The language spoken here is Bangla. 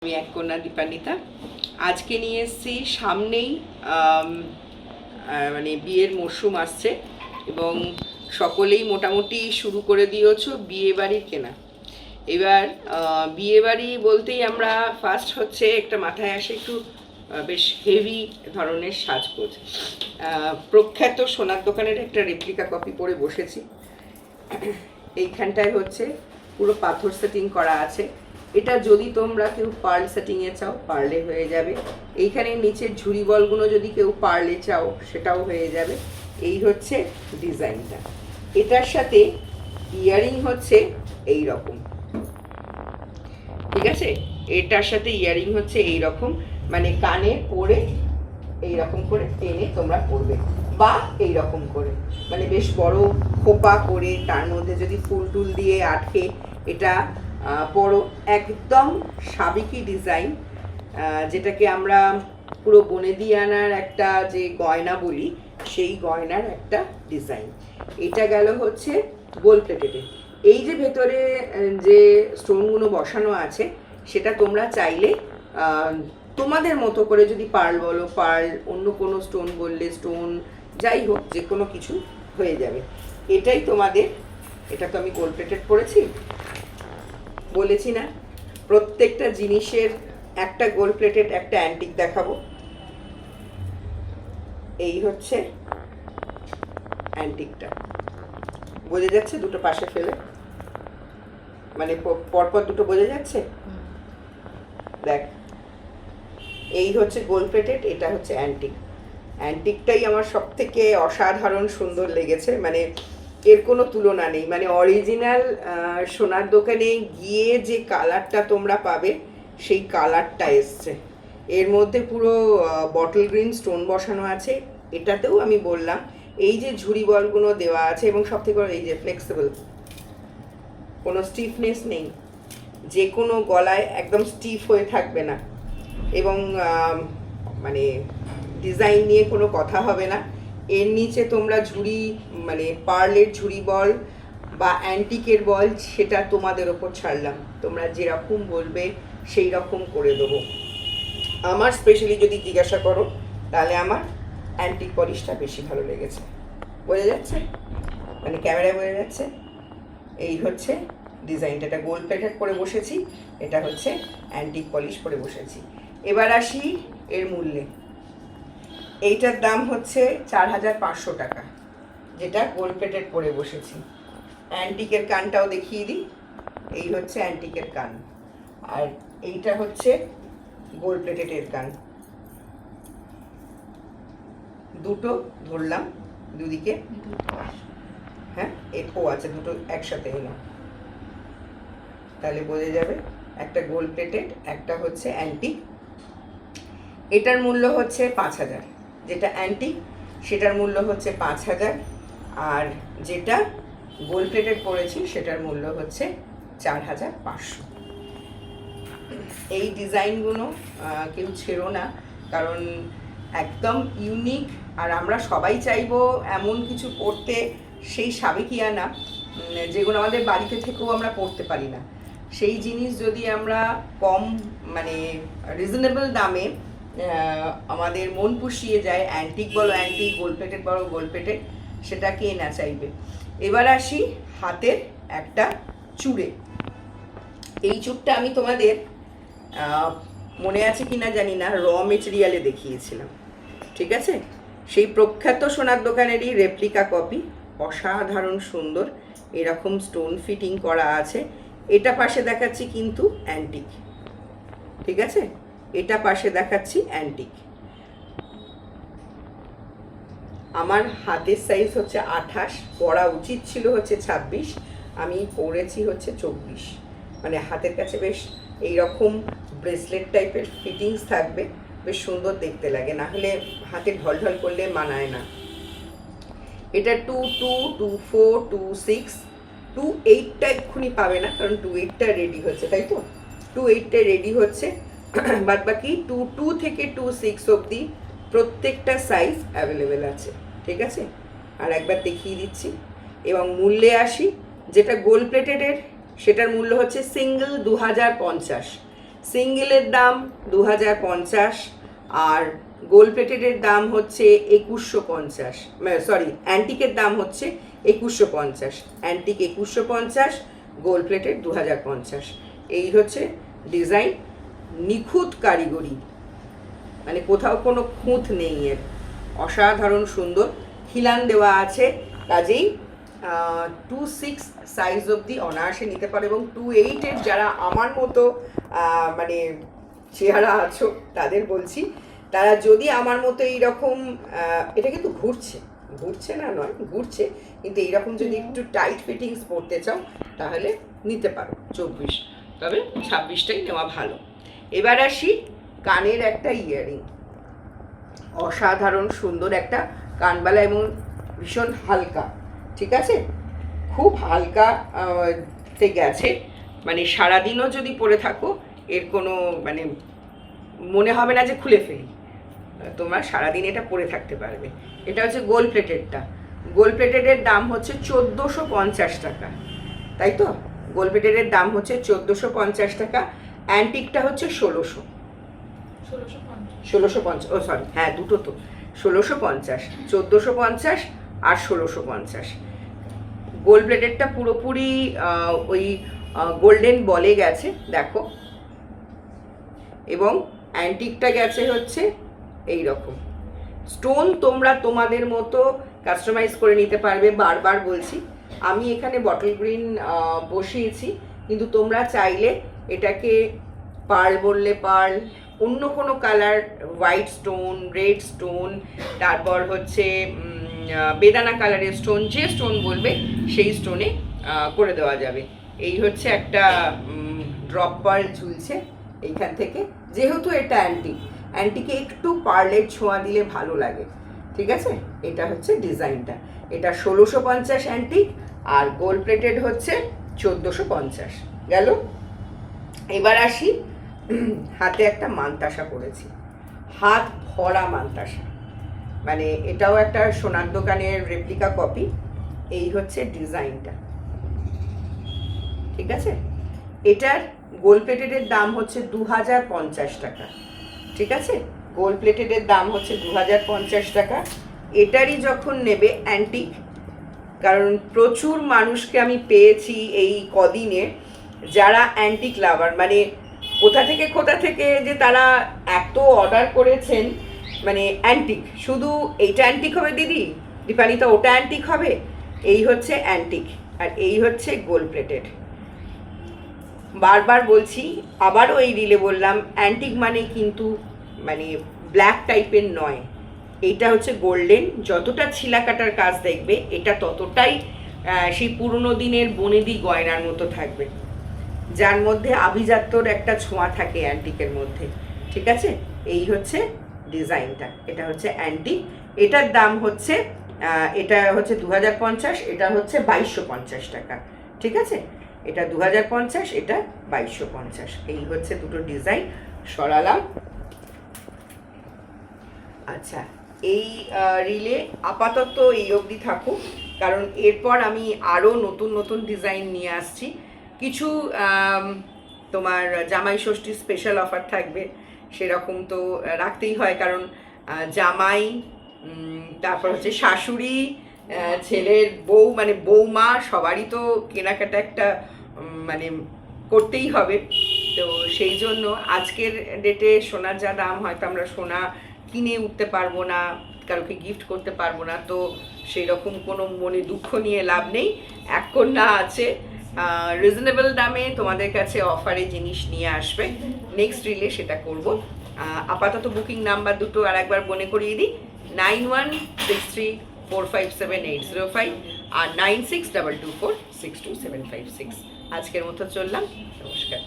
আমি এক কন্যা দীপান্বিতা। আজকে নিয়ে এসেছি সামনেই মানে বিয়ের মরশুম আসছে এবং সকলেই মোটামুটি শুরু করে দিয়েছো বিয়ে বাড়ির কেনা। এবার বিয়ে বাড়ি বলতেই আমরা ফার্স্ট হচ্ছে একটা মাথায় আসে একটু বেশ হেভি ধরনের সাজগোজ। প্রখ্যাত সোনার দোকানের একটা রেপ্লিকা কপি পরে বসেছি। এইখানটায় হচ্ছে পুরো পাথর সেটিং করা আছে। এটা যদি তোমরা কেউ পার্ল সেটিংয়ে চাও পার্লে হয়ে যাবে। এইখানে নিচের ঝুড়ি বলগুলো যদি কেউ পার্লে চাও সেটাও হয়ে যাবে। এই হচ্ছে ডিজাইনটা। এটার সাথে ইয়ারিং হচ্ছে এই রকম, ঠিক আছে? এটার সাথে ইয়ারিং হচ্ছে এই রকম, মানে কানে পরে এইরকম করে টেনে তোমরা পরবে, বা এইরকম করে মানে বেশ বড় খোপা করে তার মধ্যে যদি ফুল টুল দিয়ে আটকে এটা পরো। একদম সাবেকি ডিজাইন, যেটাকে আমরা পুরো বনে দিয়ে আনার একটা যে গয়না বলি সেই গয়নার একটা ডিজাইন। এটা গেল হচ্ছে গোল প্লেটেডে। এই যে ভেতরে যে স্টোনগুলো বসানো আছে সেটা তোমরা চাইলে তোমাদের মতো করে, যদি পার্ল বলো পার্ল, অন্য কোনো স্টোন বললে স্টোন, যাই হোক যে কোনো কিছু হয়ে যাবে। এটাই তোমাদের, এটা তো আমি গোল্ড প্লেটেড পরেছি বলেছি না, প্রত্যেকটা জিনিসের একটা গোল্ড প্লেটেড একটা অ্যান্টিক দেখাবো। এই হচ্ছে অ্যান্টিকটা, বোঝা যাচ্ছে? দুটো পাশে ফেলে মানে পরপর দুটো বোঝা যাচ্ছে, দেখ। এই হচ্ছে গোল্ড প্লেটেড, এটা হচ্ছে অ্যান্টিক। অ্যান্টিকটাই আমার সব থেকে অসাধারণ সুন্দর লেগেছে, মানে এর কোনো তুলনা নেই। মানে অরিজিনাল সোনার দোকানে গিয়ে যে কালারটা তোমরা পাবে সেই কালারটা এসছে। এর মধ্যে পুরো বটল গ্রিন স্টোন বসানো আছে। এটাতেও আমি বললাম এই যে ঝুড়ি বলগুলো দেওয়া আছে, এবং সব থেকে এই যে ফ্লেক্সিবল, কোনো স্টিফনেস নেই, যে কোনো গলায় একদম স্টিফ হয়ে থাকবে না, এবং মানে ডিজাইন নিয়ে কোনো কথা হবে না। এর নিচে তোমরা ঝুড়ি, মানে পার্লের ঝুড়ি বল বা অ্যান্টিকের বল, সেটা তোমাদের ওপর ছাড়লাম, তোমরা যেরকম বলবে সেই রকম করে দেবো। আমার স্পেশালি যদি জিজ্ঞাসা করো তাহলে আমার অ্যান্টিক পলিশটা বেশি ভালো লেগেছে। বোঝা যাচ্ছে? মানে ক্যামেরায় বোঝা যাচ্ছে? এই হচ্ছে ডিজাইনটা। এটা গোল্ড প্লেটেড করে বসেছি, এটা হচ্ছে অ্যান্টিক পলিশ করে বসেছি। এবার আসি এর মূল্যে। এইটার দাম হচ্ছে 4500 টাকা, যেটা গোল্ড প্লেটেড করে বসেছি। অ্যান্টিকের কানটাও দেখিয়ে দিই। এই হচ্ছে অ্যান্টিকের কান, আর এইটা হচ্ছে গোল্ড প্লেটেডের কান। দুটো ধরলাম দুদিকে, হ্যাঁ ও আছে, দুটো একসাথে এলো তাহলে বোঝা যাবে। একটা গোল্ড প্লেটেড, একটা হচ্ছে অ্যান্টিক। এটার মূল্য হচ্ছে 5000, যেটা অ্যান্টিক সেটার মূল্য হচ্ছে 5000, আর যেটা গোল্ড প্লেটেড পড়েছি সেটার মূল্য হচ্ছে 4500। এই ডিজাইনগুলো কেউ ছেড়ো না, কারণ একদম ইউনিক। আর আমরা সবাই চাইবো এমন কিছু পড়তে, সেই সাবেকিয়ানা যেগুলো আমাদের বাড়িতে থেকেও আমরা পড়তে পারি না, সেই জিনিস যদি আমরা কম, মানে রিজনেবল দামে আমাদের মন পুষিয়ে যায়, অ্যান্টিক বলো অ্যান্টিক, গোল্ড প্লেটেড বলো গোল্ড প্লেটেড, সেটা কে না চাইবে। এবার আসি হাতের একটা চূড়ে। এই চূড়টা আমি তোমাদের মনে আছে কিনা জানি না, র মেটেরিয়ালে দেখিয়েছিলাম, ঠিক আছে? সেই প্রখ্যাত সোনার দোকানেরই রেপ্লিকা কপি, অসাধারণ সুন্দর, এরকম স্টোন ফিটিং করা আছে। এটা পাশে দেখাচ্ছি কিন্তু অ্যান্টিক, ঠিক আছে? এটা পাশে দেখাচ্ছি অ্যান্টিক। আমার হাতের সাইজ হচ্ছে 28, পরা উচিত ছিল হচ্ছে 26, আমি পরেছি হচ্ছে 24। মানে হাতের কাছে বেশ এইরকম ব্রেসলেট টাইপের ফিটিংস থাকবে, বেশ সুন্দর দেখতে লাগে, না হলে হাতে ঢলঢল করলে মানায় না। এটা 22, 24, 26, 28টা এক্ষুনি পাবে না, কারণ 28টা রেডি হচ্ছে, তাই তো? 28টা রেডি হচ্ছে, বাদ বাকি 22 থেকে 26 অবধি প্রত্যেকটা সাইজ অ্যাভেলেবেল আছে, ঠিক আছে? আর একবার দেখিয়ে দিচ্ছি। এবং মূল্যে আসি, যেটা গোল্ড প্লেটেডের সেটার মূল্য হচ্ছে সিঙ্গেল 2050, সিঙ্গেলের দাম 2050, আর গোল্ড প্লেটেডের দাম হচ্ছে 2150, সরি অ্যান্টিকের দাম হচ্ছে 2150, অ্যান্টিক 2150, গোল্ড প্লেটেড 2050। এই হচ্ছে ডিজাইন, নিখুঁত কারিগরি, মানে কোথাও কোনো খুঁত নেই এর, অসাধারণ সুন্দর, খিলান দেওয়া আছে, কাজেই 2.6 সাইজ অবধি অনায়াসে নিতে পারে, এবং 2.8-এর যারা আমার মতো মানে চেহারা আছো তাদের বলছি, তারা যদি আমার মতো এইরকম, এটা কিন্তু ঘুরছে না নয়, ঘুরছে, কিন্তু এইরকম যদি একটু টাইট ফিটিংস পরতে চাও তাহলে নিতে পারো 24, তবে 26টাই নেওয়া ভালো। এবার আসি কানের একটা ইয়ারিং, অসাধারণ সুন্দর একটা কানবালা এবং ভীষণ হালকা, ঠিক আছে, খুব হালকা তে গেছে, মানে সারাদিনও যদি পরে থাকো এর কোনো মানে মনে হবে না যে খুলে ফেলি, তোমরা সারাদিন এটা পরে থাকতে পারবে। এটা হচ্ছে গোল্ড প্লেটেডটা, গোল্ড প্লেটেডের দাম হচ্ছে 1450 টাকা, তাই তো, গোল্ড প্লেটেডের দাম হচ্ছে 1450 টাকা, অ্যান্টিকটা হচ্ছে 1650, ও সরি হ্যাঁ দুটো তো, 1650, 1450 আর 1650। গোল্ড প্লেটেডটা পুরোপুরি ওই গোল্ডেন বলে গেছে দেখো, এবং অ্যান্টিকটা গেছে হচ্ছে এই রকম স্টোন, তোমরা তোমাদের মতো কাস্টমাইজ করে নিতে পারবে। বারবার বলছি, আমি এখানে বটল গ্রিন বসিয়েছি, কিন্তু তোমরা চাইলে এটাকে পার্ল বললে পার্ল, অন্য কোনো colour, white stone, red stone, তারপর হচ্ছে বেদানা কালারের স্টোন, যে স্টোন বলবে সেই স্টোনে করে দেওয়া যাবে। এই হচ্ছে একটা ড্রপ পার্ল ঝুলছে এইখান থেকে, যেহেতু এটা অ্যান্টিকে একটু পার্লের ছোঁয়া দিলে ভালো লাগে, ঠিক আছে। এটা হচ্ছে ডিজাইনটা, এটা 1650 অ্যান্টিক, আর গোল্ড প্লেটেড হচ্ছে 1450 গেল। এবার আসি, হাতে একটা মানতাসা পরেছি, হাত ভরা মানতাসা, মানে এটাও একটা সোনার দোকানের রেপ্লিকা কপি। এই হচ্ছে ডিজাইনটা, ঠিক আছে। এটার গোল্ড প্লেটেডের দাম হচ্ছে 2050 টাকা, ঠিক আছে, গোল্ড প্লেটেডের দাম হচ্ছে 2050 টাকা। এটারই যখন নেবে অ্যান্টিক, কারণ প্রচুর মানুষকে আমি পেয়েছি এই কদিনে যারা অ্যান্টিক লাভার, মানে কোথা থেকে যে তারা এত অর্ডার করেছেন, মানে অ্যান্টিক, শুধু এইটা অ্যান্টিক হবে দিদি, দীপানিতা ওটা অ্যান্টিক হবে, এই হচ্ছে অ্যান্টিক, আর এই হচ্ছে গোল্ড প্লেটেড। বারবার বলছি, আবারও এই রিলে বললাম, অ্যান্টিক মানে কিন্তু মানে ব্ল্যাক টাইপের নয়, এইটা হচ্ছে গোল্ডেন, যতটা ছিলা কাটার কাজ দেখবে এটা ততটাই সেই পুরনো দিনের বনেদি গয়নার মতো থাকবে, যার মধ্যে আভিজাত্যর একটা ছোঁয়া থাকে অ্যান্টিকের মধ্যে, ঠিক আছে। এই হচ্ছে ডিজাইনটা, এটা হচ্ছে অ্যান্টিক, এটার দাম হচ্ছে এটা হচ্ছে 2050, এটা হচ্ছে 2250 টাকা, ঠিক আছে। এটা 2050, এটা 2250। এই হচ্ছে দুটো ডিজাইন সরালাম। আচ্ছা, এই রিলে আপাতত এই অবধি থাকুক, কারণ এরপর আমি আরও নতুন নতুন ডিজাইন নিয়ে আসছি। কিছু তোমার জামাই ষষ্ঠী স্পেশাল অফার থাকবে, সেরকম তো রাখতেই হয়, কারণ জামাই, তারপর হচ্ছে শাশুড়ি, ছেলের বউ, মানে বৌমা, সবারই তো কেনাকাটা একটা মানে করতেই হবে। তো সেই জন্য আজকের ডেটে সোনার যা দাম, হয়তো আমরা সোনা কিনে উঠতে পারবো না, কারোকে গিফট করতে পারবো না, তো সেই রকম কোনো মনে দুঃখ নিয়ে লাভ নেই। এক কন্যা আছে, রিজনেবল দামে তোমাদের কাছে অফারে জিনিস নিয়ে আসবে, নেক্সট রিলে সেটা করব। আপাতত বুকিং নাম্বার দুটো আর একবার মনে করিয়ে দিই, 9163457805 আর 9622462756। আজকের মতো চললাম, নমস্কার।